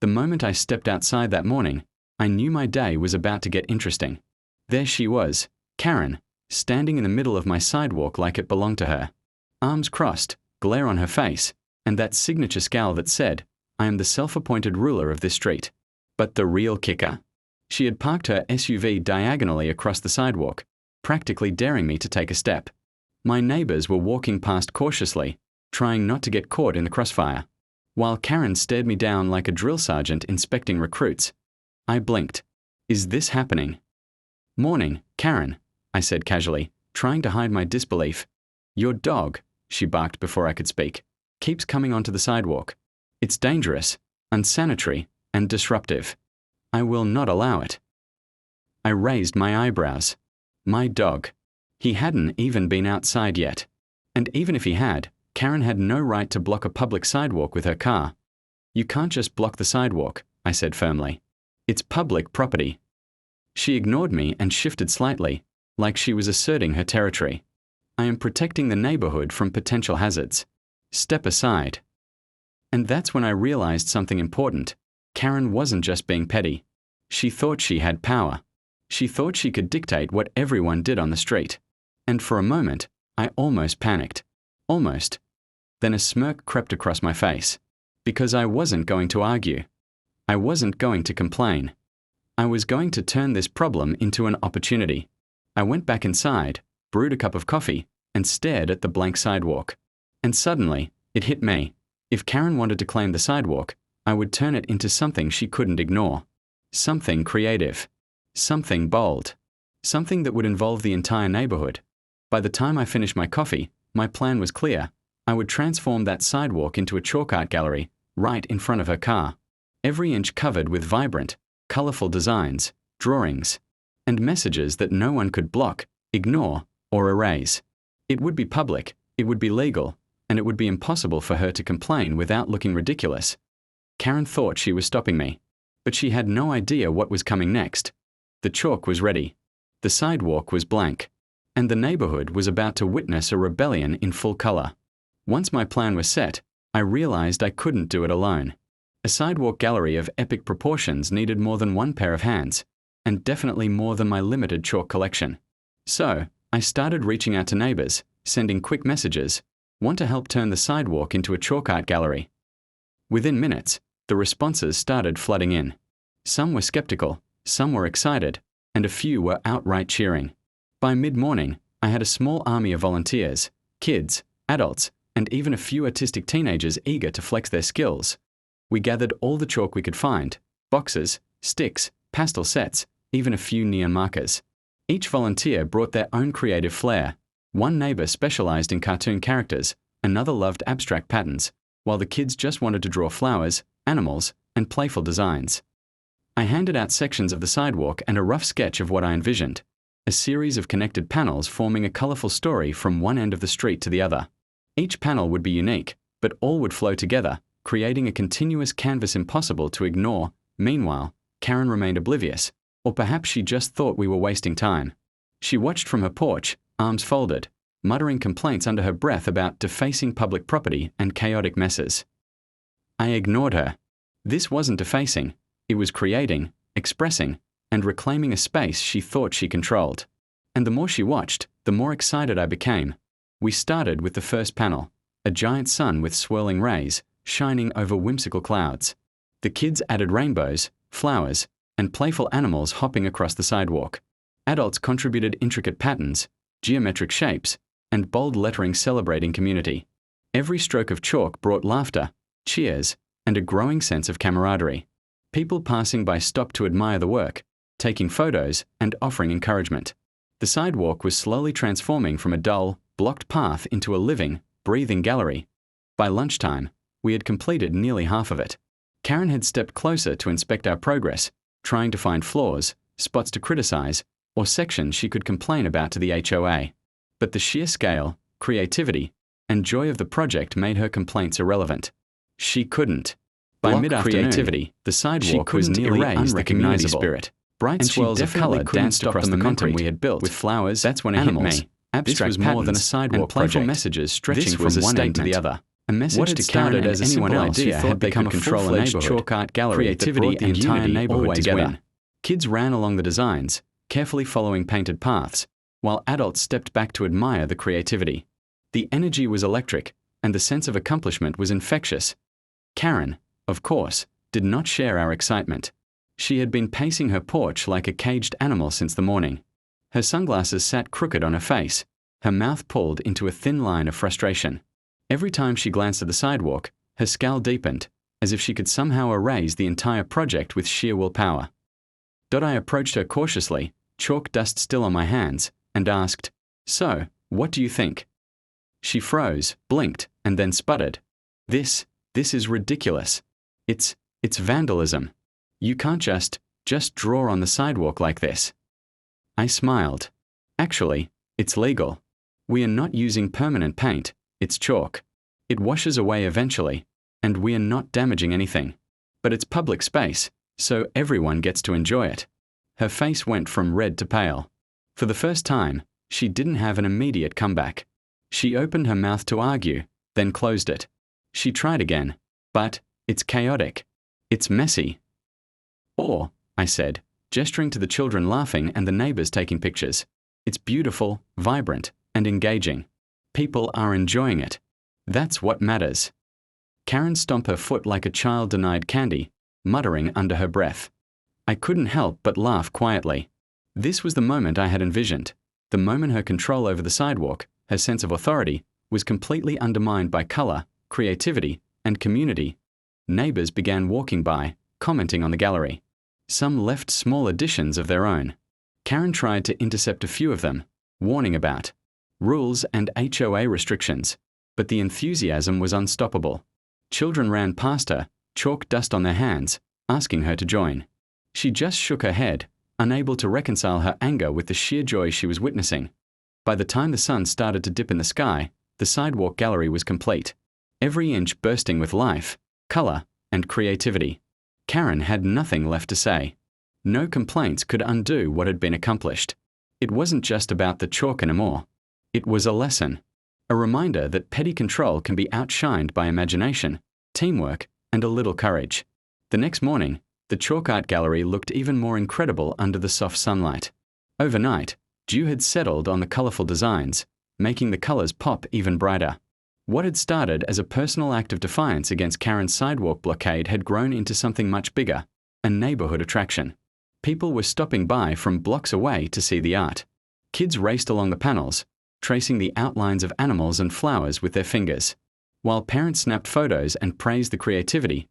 The moment I stepped outside that morning, I knew my day was about to get interesting. There she was, Karen, standing in the middle of my sidewalk like it belonged to her. Arms crossed, glare on her face, and that signature scowl that said, "I am the self-appointed ruler of this street." But the real kicker. She had parked her SUV diagonally across the sidewalk, practically daring me to take a step. My neighbors were walking past cautiously, trying not to get caught in the crossfire, while Karen stared me down like a drill sergeant inspecting recruits. I blinked. Is this happening? "Morning, Karen," I said casually, trying to hide my disbelief. "Your dog," she barked before I could speak, "keeps coming onto the sidewalk. It's dangerous, unsanitary, and disruptive. I will not allow it." I raised my eyebrows. My dog. He hadn't even been outside yet. And even if he had, Karen had no right to block a public sidewalk with her car. "You can't just block the sidewalk," I said firmly. "It's public property." She ignored me and shifted slightly, like she was asserting her territory. "I am protecting the neighborhood from potential hazards. Step aside." And that's when I realized something important. Karen wasn't just being petty. She thought she had power. She thought she could dictate what everyone did on the street. And for a moment, I almost panicked. Almost. Then a smirk crept across my face. Because I wasn't going to argue. I wasn't going to complain. I was going to turn this problem into an opportunity. I went back inside, brewed a cup of coffee, and stared at the blank sidewalk. And suddenly, it hit me. If Karen wanted to claim the sidewalk, I would turn it into something she couldn't ignore. Something creative. Something bold. Something that would involve the entire neighborhood. By the time I finished my coffee, my plan was clear. I would transform that sidewalk into a chalk art gallery right in front of her car. Every inch covered with vibrant, colorful designs, drawings, and messages that no one could block, ignore, or erase. It would be public, it would be legal, and it would be impossible for her to complain without looking ridiculous. Karen thought she was stopping me, but she had no idea what was coming next. The chalk was ready. The sidewalk was blank. And the neighborhood was about to witness a rebellion in full color. Once my plan was set, I realized I couldn't do it alone. A sidewalk gallery of epic proportions needed more than one pair of hands, and definitely more than my limited chalk collection. So, I started reaching out to neighbors, sending quick messages, "Want to help turn the sidewalk into a chalk art gallery?" Within minutes, the responses started flooding in. Some were skeptical, some were excited, and a few were outright cheering. By mid-morning, I had a small army of volunteers, kids, adults, and even a few artistic teenagers eager to flex their skills. We gathered all the chalk we could find, boxes, sticks, pastel sets, even a few neon markers. Each volunteer brought their own creative flair. One neighbor specialized in cartoon characters, another loved abstract patterns, while the kids just wanted to draw flowers, animals, and playful designs. I handed out sections of the sidewalk and a rough sketch of what I envisioned. A series of connected panels forming a colorful story from one end of the street to the other. Each panel would be unique, but all would flow together, creating a continuous canvas impossible to ignore. Meanwhile, Karen remained oblivious, or perhaps she just thought we were wasting time. She watched from her porch, arms folded, muttering complaints under her breath about defacing public property and chaotic messes. I ignored her. This wasn't defacing, it was creating, expressing, and reclaiming a space she thought she controlled. And the more she watched, the more excited I became. We started with the first panel, a giant sun with swirling rays, shining over whimsical clouds. The kids added rainbows, flowers, and playful animals hopping across the sidewalk. Adults contributed intricate patterns, geometric shapes, and bold lettering celebrating community. Every stroke of chalk brought laughter, cheers, and a growing sense of camaraderie. People passing by stopped to admire the work, taking photos and offering encouragement. The sidewalk was slowly transforming from a dull, blocked path into a living, breathing gallery. By lunchtime, we had completed nearly half of it. Karen had stepped closer to inspect our progress, trying to find flaws, spots to criticize, or sections she could complain about to the HOA. But the sheer scale, creativity, and joy of the project made her complaints irrelevant. She couldn't. By mid-afternoon, the sidewalk was nearly unrecognizable. Spirit. Bright swirls of color danced across the momentum we had built with flowers. That's when it hit me. Abstract this was more than a sidewalk and playful messages stretching from one end to the other. A message to Karen as anyone else who thought they could control a chalk art gallery, creativity and the entire neighborhood together. Kids ran along the designs, carefully following painted paths, while adults stepped back to admire the creativity. The energy was electric, and the sense of accomplishment was infectious. Karen, of course, did not share our excitement. She had been pacing her porch like a caged animal since the morning. Her sunglasses sat crooked on her face, her mouth pulled into a thin line of frustration. Every time she glanced at the sidewalk, her scowl deepened, as if she could somehow erase the entire project with sheer willpower. I approached her cautiously, chalk dust still on my hands, and asked, "So, what do you think?" She froze, blinked, and then sputtered. This is ridiculous. It's vandalism. You can't just draw on the sidewalk like this." I smiled. "Actually, it's legal. We are not using permanent paint, it's chalk. It washes away eventually, and we are not damaging anything. But it's public space, so everyone gets to enjoy it." Her face went from red to pale. For the first time, she didn't have an immediate comeback. She opened her mouth to argue, then closed it. She tried again, but it's chaotic. It's messy. "Or," I said, gesturing to the children laughing and the neighbors taking pictures, "it's beautiful, vibrant, and engaging. People are enjoying it. That's what matters." Karen stomped her foot like a child denied candy, muttering under her breath. I couldn't help but laugh quietly. This was the moment I had envisioned, the moment her control over the sidewalk, her sense of authority, was completely undermined by color, creativity, and community. Neighbors began walking by, commenting on the gallery. Some left small additions of their own. Karen tried to intercept a few of them, warning about rules and HOA restrictions, but the enthusiasm was unstoppable. Children ran past her, chalk dust on their hands, asking her to join. She just shook her head, unable to reconcile her anger with the sheer joy she was witnessing. By the time the sun started to dip in the sky, the sidewalk gallery was complete, every inch bursting with life, color, and creativity. Karen had nothing left to say. No complaints could undo what had been accomplished. It wasn't just about the chalk anymore. It was a lesson, a reminder that petty control can be outshined by imagination, teamwork, and a little courage. The next morning, the chalk art gallery looked even more incredible under the soft sunlight. Overnight, dew had settled on the colorful designs, making the colors pop even brighter. What had started as a personal act of defiance against Karen's sidewalk blockade had grown into something much bigger, a neighborhood attraction. People were stopping by from blocks away to see the art. Kids raced along the panels, tracing the outlines of animals and flowers with their fingers. While parents snapped photos and praised the creativity,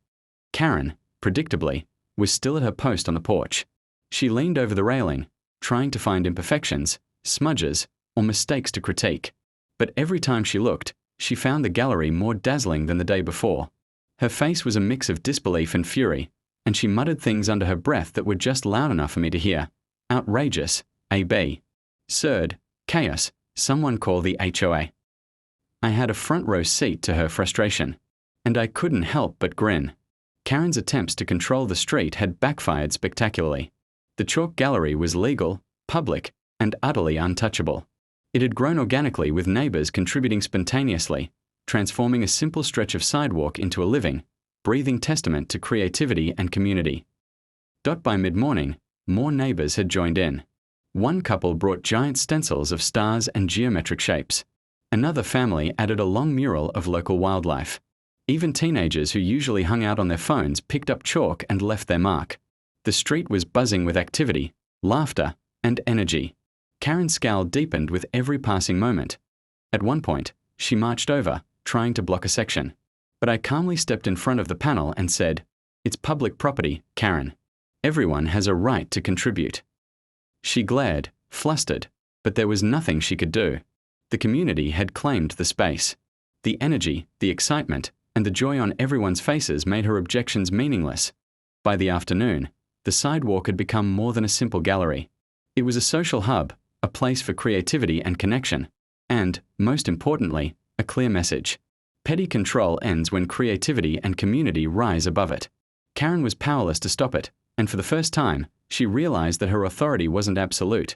Karen, predictably, was still at her post on the porch. She leaned over the railing, trying to find imperfections, smudges, or mistakes to critique. But every time she looked, she found the gallery more dazzling than the day before. Her face was a mix of disbelief and fury, and she muttered things under her breath that were just loud enough for me to hear. Outrageous, AB. Absurd, chaos, someone call the HOA. I had a front row seat to her frustration, and I couldn't help but grin. Karen's attempts to control the street had backfired spectacularly. The chalk gallery was legal, public, and utterly untouchable. It had grown organically with neighbors contributing spontaneously, transforming a simple stretch of sidewalk into a living, breathing testament to creativity and community. By mid-morning, more neighbors had joined in. One couple brought giant stencils of stars and geometric shapes. Another family added a long mural of local wildlife. Even teenagers who usually hung out on their phones picked up chalk and left their mark. The street was buzzing with activity, laughter, and energy. Karen's scowl deepened with every passing moment. At one point, she marched over, trying to block a section. But I calmly stepped in front of the panel and said, "It's public property, Karen. Everyone has a right to contribute." She glared, flustered, but there was nothing she could do. The community had claimed the space. The energy, the excitement, and the joy on everyone's faces made her objections meaningless. By the afternoon, the sidewalk had become more than a simple gallery. It was a social hub, a place for creativity and connection, and, most importantly, a clear message. Petty control ends when creativity and community rise above it. Karen was powerless to stop it, and for the first time, she realized that her authority wasn't absolute.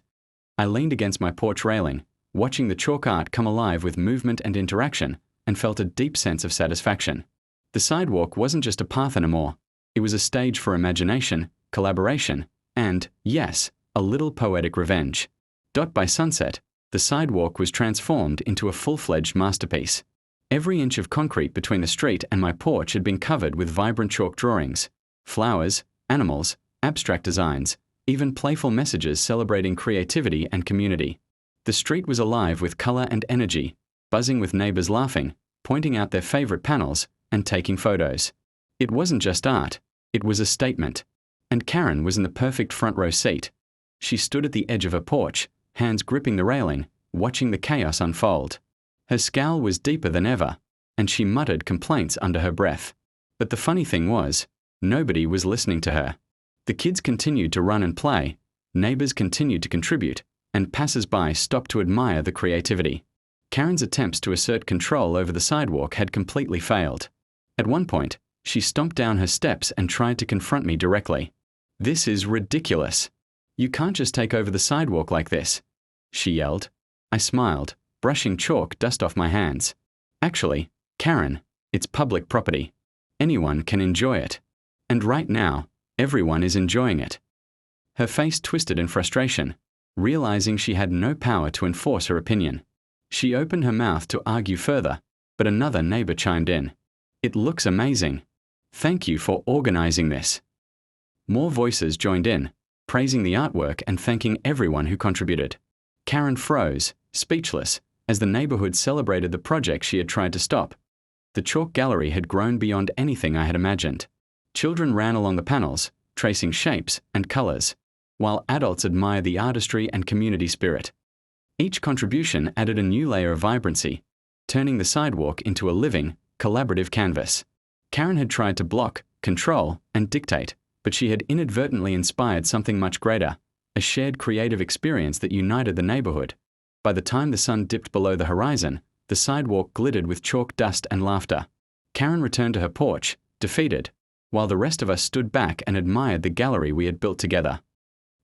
I leaned against my porch railing, watching the chalk art come alive with movement and interaction, and felt a deep sense of satisfaction. The sidewalk wasn't just a path anymore. It was a stage for imagination, collaboration, and, yes, a little poetic revenge. By sunset, the sidewalk was transformed into a full-fledged masterpiece. Every inch of concrete between the street and my porch had been covered with vibrant chalk drawings, flowers, animals, abstract designs, even playful messages celebrating creativity and community. The street was alive with color and energy, buzzing with neighbors laughing, pointing out their favorite panels, and taking photos. It wasn't just art, it was a statement. And Karen was in the perfect front row seat. She stood at the edge of her porch, hands gripping the railing, watching the chaos unfold. Her scowl was deeper than ever, and she muttered complaints under her breath. But the funny thing was, nobody was listening to her. The kids continued to run and play, neighbors continued to contribute, and passers-by stopped to admire the creativity. Karen's attempts to assert control over the sidewalk had completely failed. At one point, she stomped down her steps and tried to confront me directly. "This is ridiculous. You can't just take over the sidewalk like this," she yelled. I smiled, brushing chalk dust off my hands. "Actually, Karen, it's public property. Anyone can enjoy it. And right now, everyone is enjoying it." Her face twisted in frustration, realizing she had no power to enforce her opinion. She opened her mouth to argue further, but another neighbor chimed in. "It looks amazing. Thank you for organizing this." More voices joined in, praising the artwork and thanking everyone who contributed. Karen froze, speechless, as the neighborhood celebrated the project she had tried to stop. The chalk gallery had grown beyond anything I had imagined. Children ran along the panels, tracing shapes and colors, while adults admired the artistry and community spirit. Each contribution added a new layer of vibrancy, turning the sidewalk into a living, collaborative canvas. Karen had tried to block, control, and dictate, but she had inadvertently inspired something much greater, a shared creative experience that united the neighborhood. By the time the sun dipped below the horizon, the sidewalk glittered with chalk dust and laughter. Karen returned to her porch, defeated, while the rest of us stood back and admired the gallery we had built together.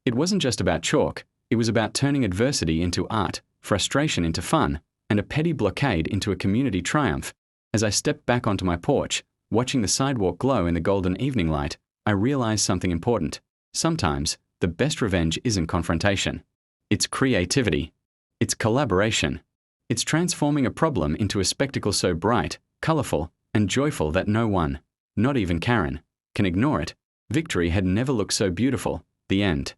It wasn't just about chalk, it was about turning adversity into art, frustration into fun, and a petty blockade into a community triumph. As I stepped back onto my porch, watching the sidewalk glow in the golden evening light, I realized something important. Sometimes, the best revenge isn't confrontation. It's creativity. It's collaboration. It's transforming a problem into a spectacle so bright, colorful, and joyful that no one, not even Karen, can ignore it. Victory had never looked so beautiful. The end.